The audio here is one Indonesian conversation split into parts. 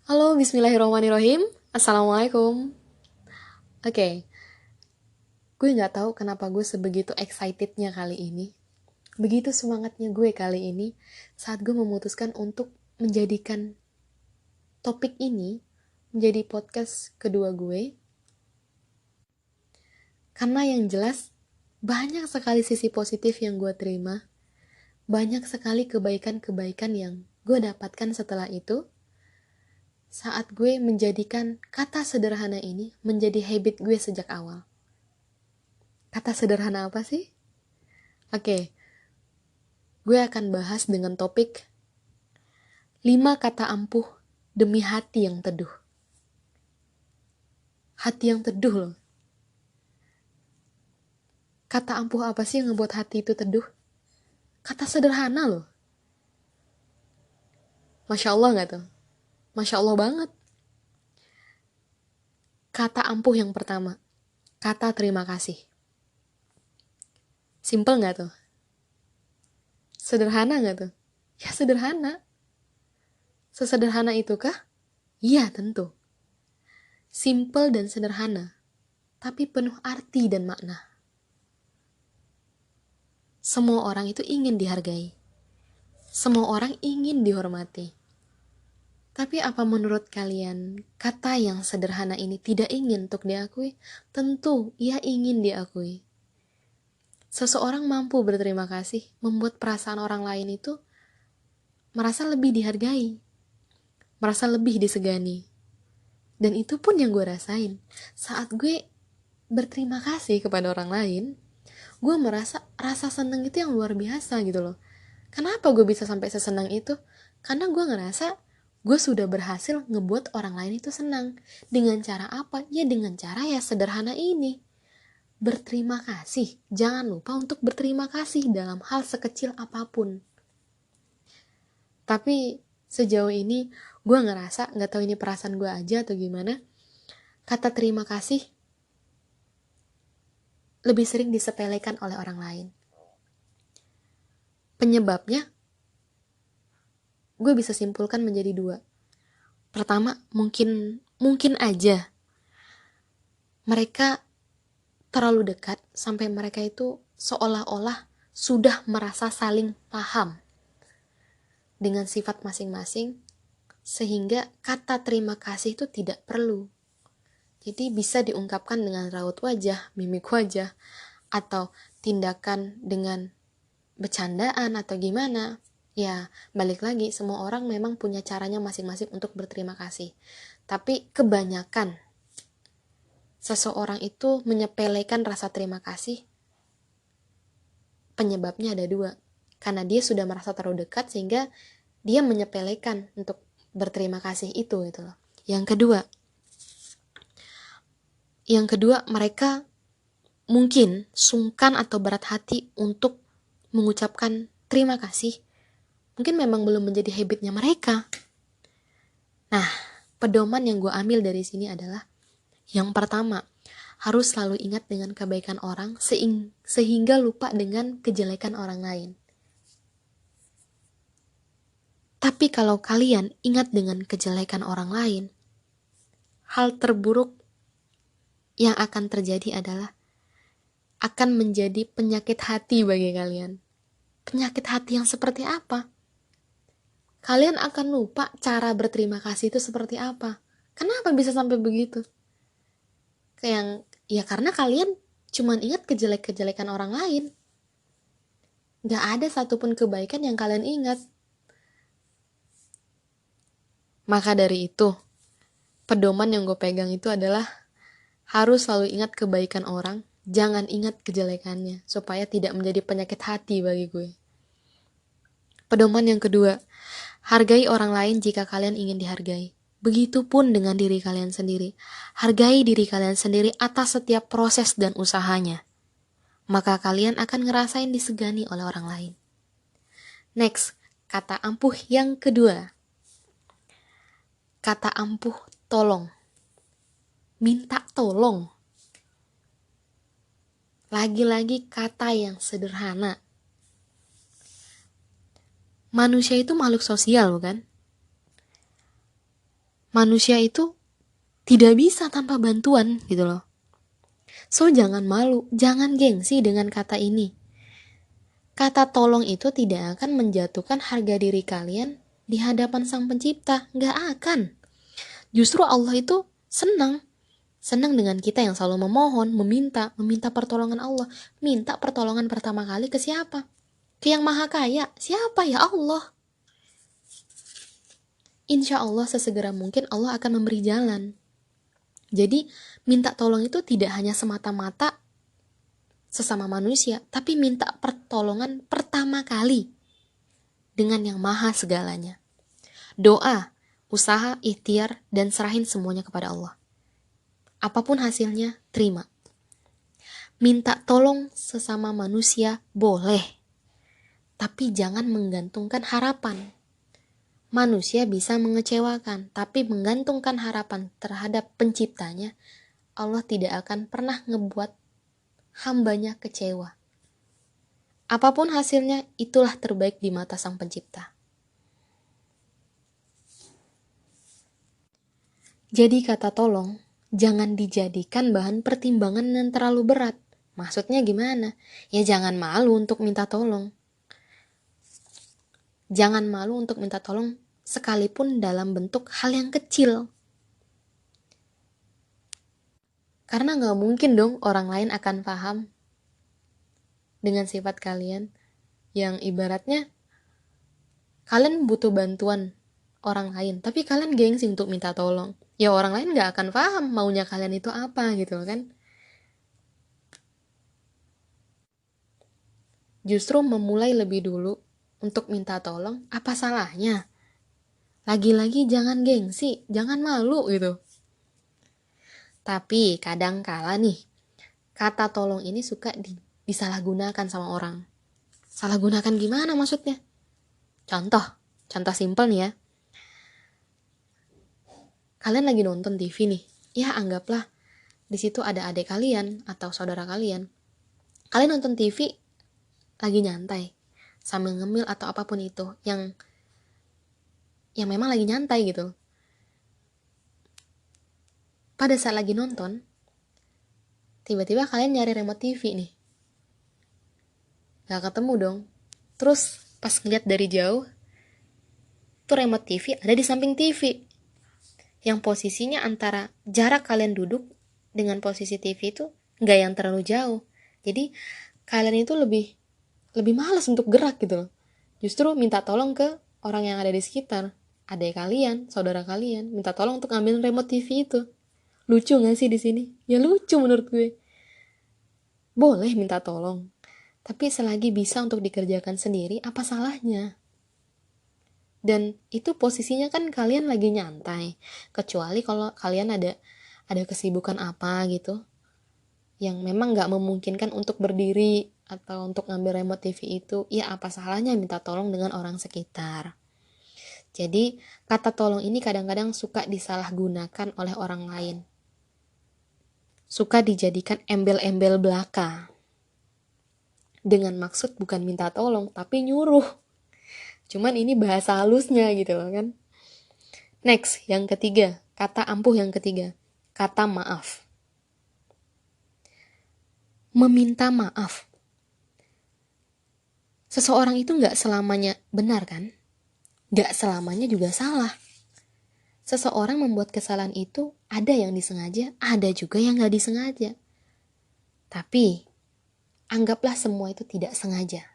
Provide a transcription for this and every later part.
Halo, bismillahirrahmanirrahim. Assalamualaikum. Oke, gue gak tahu kenapa gue sebegitu excitednya kali ini. Begitu semangatnya gue kali ini saat gue memutuskan untuk menjadikan topik ini menjadi podcast kedua gue. Karena yang jelas, banyak sekali sisi positif yang gue terima. Banyak sekali kebaikan-kebaikan yang gue dapatkan setelah itu. Saat gue menjadikan kata sederhana ini menjadi habit gue sejak awal. Kata sederhana apa sih? Oke, gue akan bahas dengan topik 5 kata ampuh demi hati yang teduh. Hati yang teduh loh. Kata ampuh apa sih yang ngebuat hati itu teduh? Kata sederhana loh. Masya Allah gak tuh? Masya Allah banget. Kata ampuh yang pertama, kata terima kasih. Simple gak tuh? Sederhana gak tuh? Ya sederhana. Sesederhana itukah? Iya tentu. Simple dan sederhana, tapi penuh arti dan makna. Semua orang itu ingin dihargai. Semua orang ingin dihormati. Tapi apa menurut kalian, kata yang sederhana ini tidak ingin untuk diakui? Tentu, ia ingin diakui. Seseorang mampu berterima kasih, membuat perasaan orang lain itu merasa lebih dihargai, merasa lebih disegani. Dan itu pun yang gue rasain. Saat gue berterima kasih kepada orang lain, gue merasa rasa seneng itu yang luar biasa gitu loh. Kenapa gue bisa sampai sesenang itu? Karena gue ngerasa gue sudah berhasil ngebuat orang lain itu senang. Dengan cara apa? Ya dengan cara ya sederhana ini. Berterima kasih. Jangan lupa untuk berterima kasih dalam hal sekecil apapun. Tapi sejauh ini gue ngerasa, gak tahu ini perasaan gue aja atau gimana, kata terima kasih lebih sering disepelekan oleh orang lain. Penyebabnya gue bisa simpulkan menjadi 2. Pertama, mungkin aja mereka terlalu dekat sampai mereka itu seolah-olah sudah merasa saling paham dengan sifat masing-masing, sehingga kata terima kasih itu tidak perlu. Jadi bisa diungkapkan dengan raut wajah, mimik wajah, atau tindakan dengan bercandaan atau gimana. Ya, balik lagi, semua orang memang punya caranya masing-masing untuk berterima kasih. Tapi kebanyakan seseorang itu menyepelekan rasa terima kasih. Penyebabnya ada 2. Karena dia sudah merasa terlalu dekat sehingga dia menyepelekan untuk berterima kasih itu gitu loh. Yang kedua, mereka mungkin sungkan atau berat hati untuk mengucapkan terima kasih. Mungkin memang belum menjadi habitnya mereka. Nah, pedoman yang gue ambil dari sini adalah yang pertama, harus selalu ingat dengan kebaikan orang sehingga lupa dengan kejelekan orang lain. Tapi kalau kalian ingat dengan kejelekan orang lain, hal terburuk yang akan terjadi adalah akan menjadi penyakit hati bagi kalian. Penyakit hati yang seperti apa? Kalian akan lupa cara berterima kasih itu seperti apa. Kenapa bisa sampai begitu? Ya karena kalian cuma ingat kejelek-kejelekan orang lain. Gak ada satupun kebaikan yang kalian ingat. Maka dari itu, pedoman yang gue pegang itu adalah harus selalu ingat kebaikan orang, jangan ingat kejelekannya, supaya tidak menjadi penyakit hati bagi gue. Pedoman yang kedua, hargai orang lain jika kalian ingin dihargai. Begitupun dengan diri kalian sendiri. Hargai diri kalian sendiri atas setiap proses dan usahanya. Maka kalian akan ngerasain disegani oleh orang lain. Next, kata ampuh yang kedua. Kata ampuh tolong. Minta tolong. Lagi-lagi kata yang sederhana. Manusia itu makhluk sosial, bukan? manusia itu tidak bisa tanpa bantuan gitu loh. So jangan malu, jangan gengsi dengan kata ini. Kata tolong itu tidak akan menjatuhkan harga diri kalian di hadapan Sang Pencipta, nggak akan. Justru Allah itu senang dengan kita yang selalu memohon, meminta pertolongan Allah. Minta pertolongan pertama kali ke siapa? Ke yang maha kaya. Siapa? Ya Allah. Insya Allah sesegera mungkin Allah akan memberi jalan. Jadi minta tolong itu tidak hanya semata-mata sesama manusia, tapi minta pertolongan pertama kali dengan yang maha segalanya. Doa, usaha, ikhtiar, dan serahin semuanya kepada Allah. Apapun hasilnya, terima. Minta tolong sesama manusia boleh, tapi jangan menggantungkan harapan. Manusia bisa mengecewakan, tapi menggantungkan harapan terhadap penciptanya, Allah tidak akan pernah ngebuat hambanya kecewa. Apapun hasilnya, itulah terbaik di mata Sang Pencipta. Jadi kata tolong, jangan dijadikan bahan pertimbangan yang terlalu berat. Maksudnya gimana? Ya jangan malu untuk minta tolong. Jangan malu untuk minta tolong sekalipun dalam bentuk hal yang kecil. Karena gak mungkin dong orang lain akan paham dengan sifat kalian yang ibaratnya kalian butuh bantuan orang lain, tapi kalian gengsi untuk minta tolong. Ya orang lain gak akan paham maunya kalian itu apa gitu kan. Justru memulai lebih dulu untuk minta tolong, apa salahnya? Lagi-lagi jangan gengsi, jangan malu gitu. Tapi kadang kala nih, kata tolong ini suka disalahgunakan sama orang. Salah gunakan gimana maksudnya? Contoh simpel nih ya. Kalian lagi nonton TV nih, ya anggaplah di situ ada adik kalian atau saudara kalian. Kalian nonton TV lagi nyantai sambil ngemil atau apapun itu yang memang lagi nyantai gitu. Pada saat lagi nonton, tiba-tiba kalian nyari remote TV nih. Gak ketemu dong. Terus pas ngeliat dari jauh, tuh remote TV ada di samping TV. Yang posisinya antara jarak kalian duduk dengan posisi TV itu gak yang terlalu jauh. Jadi kalian itu lebih malas untuk gerak gitu loh. Justru minta tolong ke orang yang ada di sekitar. Adik kalian, saudara kalian, minta tolong untuk ngambil remote TV itu. Lucu gak sih di sini? Ya lucu menurut gue. Boleh minta tolong, tapi selagi bisa untuk dikerjakan sendiri, apa salahnya? Dan itu posisinya kan kalian lagi nyantai. Kecuali kalau kalian ada kesibukan apa gitu, yang memang gak memungkinkan untuk berdiri atau untuk ngambil remote TV itu, ya apa salahnya minta tolong dengan orang sekitar. Jadi kata tolong ini kadang-kadang suka disalahgunakan oleh orang lain. Suka dijadikan embel-embel belaka. Dengan maksud bukan minta tolong, tapi nyuruh. Cuman ini bahasa halusnya gitu loh kan. Next, yang ketiga. Kata ampuh yang ketiga. Kata maaf. Meminta maaf. Seseorang itu gak selamanya benar kan? Gak selamanya juga salah. Seseorang membuat kesalahan itu ada yang disengaja, ada juga yang gak disengaja. Tapi anggaplah semua itu tidak sengaja.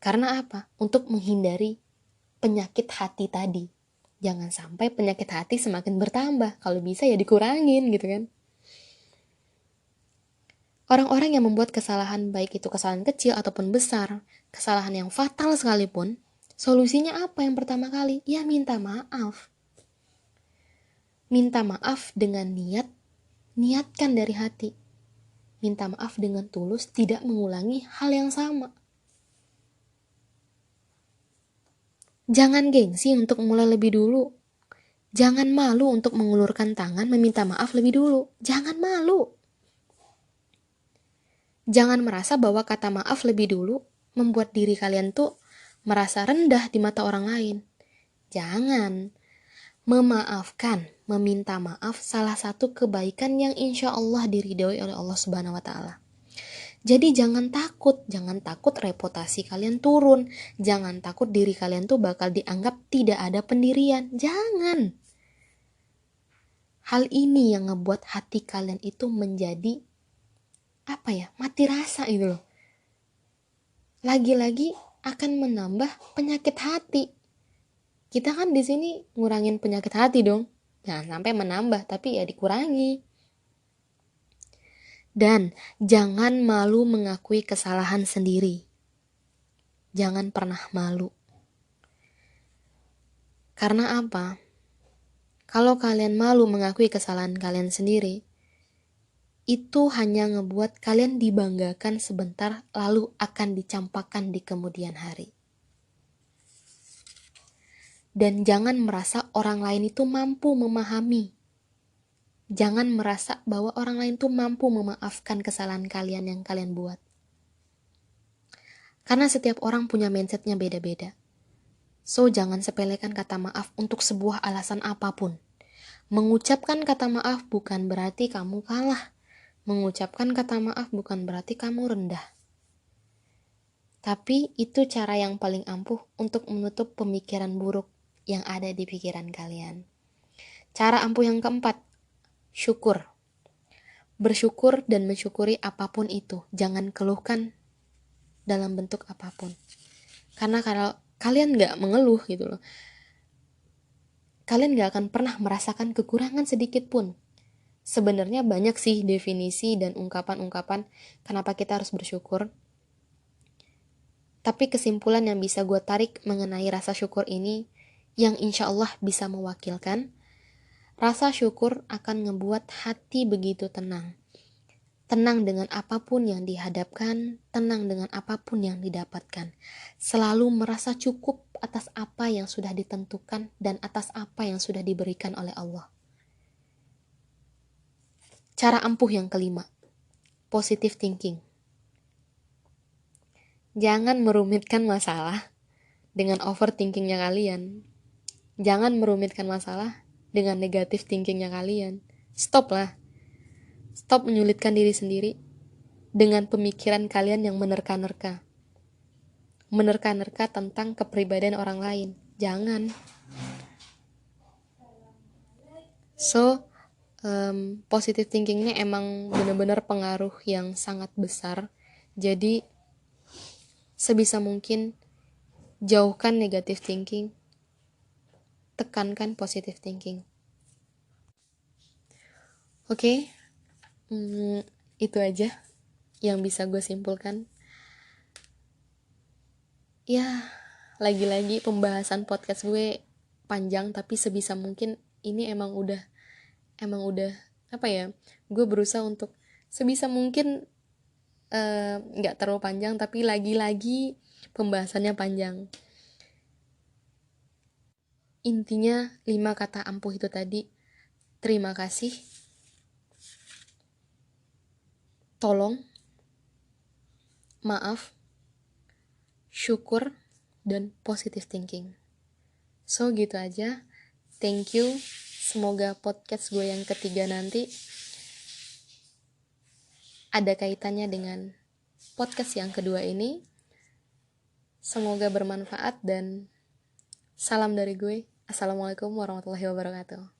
Karena apa? Untuk menghindari penyakit hati tadi. Jangan sampai penyakit hati semakin bertambah. Kalau bisa ya dikurangin gitu kan. Orang-orang yang membuat kesalahan, baik itu kesalahan kecil ataupun besar, kesalahan yang fatal sekalipun, solusinya apa yang pertama kali? Ya minta maaf. Minta maaf dengan niatkan dari hati. Minta maaf dengan tulus, tidak mengulangi hal yang sama. Jangan gengsi untuk mulai lebih dulu. Jangan malu untuk mengulurkan tangan meminta maaf lebih dulu. Jangan malu. Jangan merasa bahwa kata maaf lebih dulu membuat diri kalian tuh merasa rendah di mata orang lain. Jangan. Memaafkan, meminta maaf salah satu kebaikan yang insya Allah diridhoi oleh Allah Subhanahu wa Ta'ala. Jadi jangan takut reputasi kalian turun, jangan takut diri kalian tuh bakal dianggap tidak ada pendirian. Jangan. Hal ini yang ngebuat hati kalian itu menjadi mati rasa gitu loh. Lagi-lagi akan menambah penyakit hati. Kita kan di sini ngurangin penyakit hati dong. Jangan sampai menambah, tapi ya dikurangi. Dan jangan malu mengakui kesalahan sendiri. Jangan pernah malu. Karena apa? Kalau kalian malu mengakui kesalahan kalian sendiri, itu hanya ngebuat kalian dibanggakan sebentar lalu akan dicampakkan di kemudian hari. Dan jangan merasa orang lain itu mampu memahami. Jangan merasa bahwa orang lain itu mampu memaafkan kesalahan kalian yang kalian buat. Karena setiap orang punya mindsetnya beda-beda. So, jangan sepelekan kata maaf untuk sebuah alasan apapun. Mengucapkan kata maaf bukan berarti kamu kalah. Mengucapkan kata maaf bukan berarti kamu rendah. Tapi itu cara yang paling ampuh untuk menutup pemikiran buruk yang ada di pikiran kalian. Cara ampuh yang keempat, syukur. Bersyukur dan mensyukuri apapun itu. Jangan keluhkan dalam bentuk apapun. Karena kalau kalian gak mengeluh gitu loh, kalian gak akan pernah merasakan kekurangan sedikit pun. Sebenarnya banyak sih definisi dan ungkapan-ungkapan kenapa kita harus bersyukur. Tapi kesimpulan yang bisa gue tarik mengenai rasa syukur ini, yang insya Allah bisa mewakilkan, rasa syukur akan ngebuat hati begitu tenang. Tenang dengan apapun yang dihadapkan, tenang dengan apapun yang didapatkan. Selalu merasa cukup atas apa yang sudah ditentukan dan atas apa yang sudah diberikan oleh Allah. Cara ampuh yang kelima, positive thinking. Jangan merumitkan masalah dengan overthinkingnya kalian. Jangan merumitkan masalah dengan negative thinkingnya kalian. Stop lah. Stop menyulitkan diri sendiri dengan pemikiran kalian yang menerka-nerka. Menerka-nerka tentang kepribadian orang lain. Jangan. So, positive thinking ini emang benar-benar pengaruh yang sangat besar. Jadi, sebisa mungkin jauhkan negative thinking, tekankan positive thinking. Oke, itu aja yang bisa gue simpulkan. Ya, lagi-lagi pembahasan podcast gue panjang, tapi sebisa mungkin ini emang udah gue berusaha untuk sebisa mungkin gak terlalu panjang, tapi lagi-lagi pembahasannya panjang. Intinya 5 kata ampuh itu tadi: terima kasih, tolong, maaf, syukur, dan positive thinking. So gitu aja. Thank you. Semoga podcast gue yang ketiga nanti ada kaitannya dengan podcast yang kedua ini. Semoga bermanfaat dan salam dari gue. Assalamualaikum warahmatullahi wabarakatuh.